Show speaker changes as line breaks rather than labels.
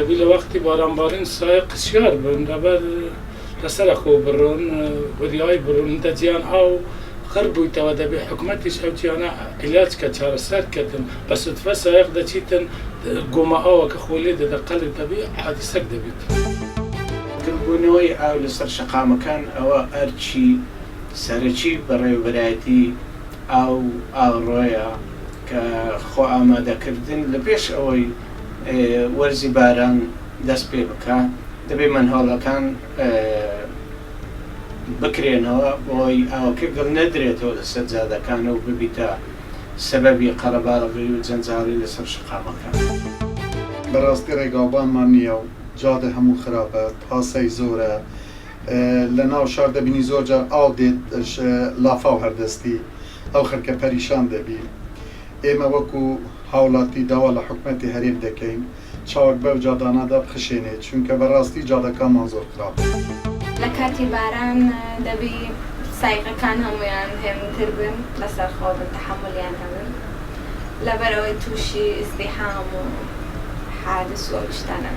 دەبی لە وەختی بارانبارین سایە قچیار بن لەبەر لەسەر خۆ بڕۆن وریای بڕۆن دەجیان ئاو خڕ بوویتەوە دەبێ حکوومەتیش ئەو جیانە عیلاج کە چارەسەرکردن بە سوتفە سایق دەچیتن گۆمە ئاوە کە خۆلێ دەدە قەلب دەبێ حادیسەک دەبێت.
کردبوونەوەی ئاو لەسەر شەقامەکان ئەوە ئەرچی سەرەکی بەڕێوەبەرایەتی ئاو ئاڕۆیە کە خۆ ئامادەکردن لە پێش ئەوەی وەرزی باران دەست پێ بکە دەبێ منهاڵەکان بکرێنەوە بۆی ئاوەکە گڵ نەدرێتەوە لە سەرجادەکانە و ببیتە سەبەبی قەرەباڵغی و جەنجاڵی لەسەر شەقامەکان.
بەڕاستی ڕێگاوبانمان نییە و جادە هەموو خراپە، پاسەی زۆرە، لە ناو شار دەبینی زۆر جار ئاو دێت لافاو هەردەستی ئەو خەرکە پەریشان دەبی. ئێمە وەکو هاوڵاتی داوا لە حکومەتی هەرێم دەکەین چاوەک بەو جادانەدا بخشێنێت چونکە بەڕاستی جادەکانمان زۆر خراپە.
لە کاتی باران دەبی سایقەکان هەمویان هێمنتر بن لەسەر خۆ بن تەحملیان هەبن لەبەرەوەی تووشی ئیزدیحام و حادث و ئەو شتانە